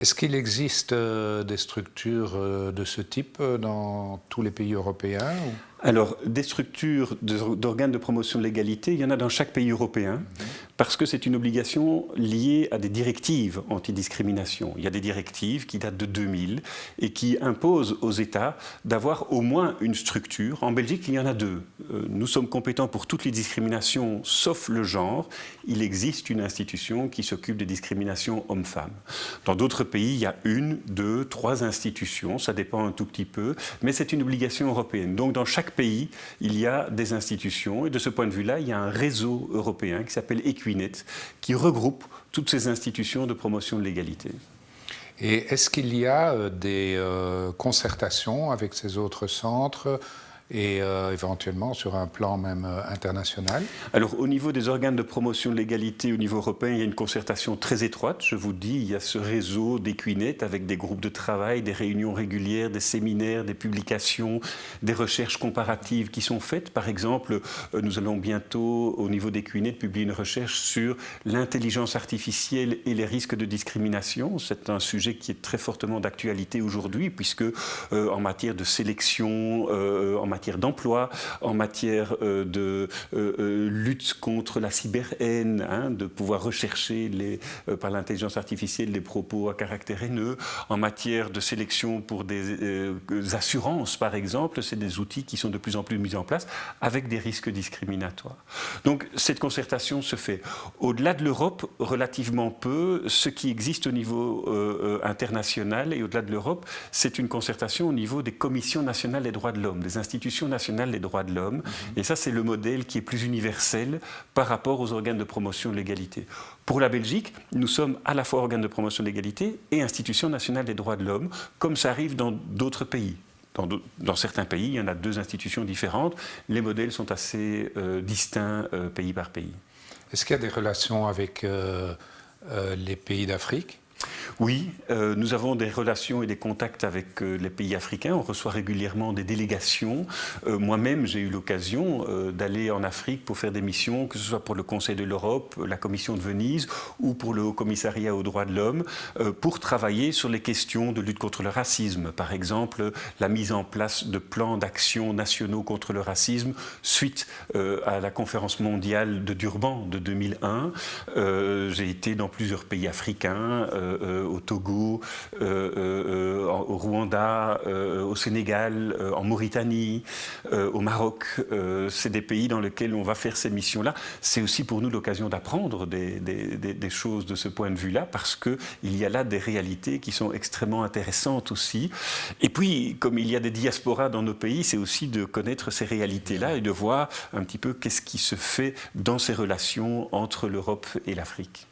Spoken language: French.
Est-ce qu'il existe des structures de ce type dans tous les pays européens Alors, des structures d'organes de promotion de l'égalité, il y en a dans chaque pays européen, parce que c'est une obligation liée à des directives antidiscrimination. Il y a des directives qui datent de 2000 et qui imposent aux États d'avoir au moins une structure. En Belgique, il y en a deux. Nous sommes compétents pour toutes les discriminations, sauf le genre. Il existe une institution qui s'occupe des discriminations hommes-femmes. Dans d'autres pays, il y a une, deux, trois institutions, ça dépend un tout petit peu, mais c'est une obligation européenne. Donc, dans chaque pays, il y a des institutions et de ce point de vue-là, il y a un réseau européen qui s'appelle Equinet qui regroupe toutes ces institutions de promotion de l'égalité. Et est-ce qu'il y a des concertations avec ces autres centres et éventuellement sur un plan même international? Alors au niveau des organes de promotion de l'égalité au niveau européen, il y a une concertation très étroite, je vous dis, il y a ce réseau d'Equinet avec des groupes de travail, des réunions régulières, des séminaires, des publications, des recherches comparatives qui sont faites. Par exemple, nous allons bientôt au niveau d'Equinet publier une recherche sur l'intelligence artificielle et les risques de discrimination. C'est un sujet qui est très fortement d'actualité aujourd'hui puisque en matière de sélection, en matière d'emploi, en matière de lutte contre la cyberhaine, de pouvoir rechercher par l'intelligence artificielle des propos à caractère haineux, en matière de sélection pour des assurances par exemple, c'est des outils qui sont de plus en plus mis en place avec des risques discriminatoires. Donc cette concertation se fait. Au-delà de l'Europe, relativement peu. Ce qui existe au niveau international et au-delà de l'Europe, c'est une concertation au niveau des commissions nationales des droits de l'homme, des institutions nationales des droits de l'homme. Et ça, c'est le modèle qui est plus universel par rapport aux organes de promotion de l'égalité. Pour la Belgique, nous sommes à la fois organes de promotion de l'égalité et institution nationale des droits de l'homme, comme ça arrive dans d'autres pays. Dans certains pays, il y en a deux institutions différentes. Les modèles sont assez distincts pays par pays. Est-ce qu'il y a des relations avec les pays d'Afrique ? Oui, nous avons des relations et des contacts avec les pays africains. On reçoit régulièrement des délégations. Moi-même, j'ai eu l'occasion d'aller en Afrique pour faire des missions, que ce soit pour le Conseil de l'Europe, la Commission de Venise ou pour le Haut Commissariat aux droits de l'homme, pour travailler sur les questions de lutte contre le racisme. Par exemple, la mise en place de plans d'action nationaux contre le racisme suite à la conférence mondiale de Durban de 2001. J'ai été dans plusieurs pays africains, au Togo, au Rwanda, au Sénégal, en Mauritanie, au Maroc. C'est des pays dans lesquels on va faire ces missions-là. C'est aussi pour nous l'occasion d'apprendre des choses de ce point de vue-là, parce qu'il y a là des réalités qui sont extrêmement intéressantes aussi. Et puis, comme il y a des diasporas dans nos pays, c'est aussi de connaître ces réalités-là et de voir un petit peu qu'est-ce qui se fait dans ces relations entre l'Europe et l'Afrique.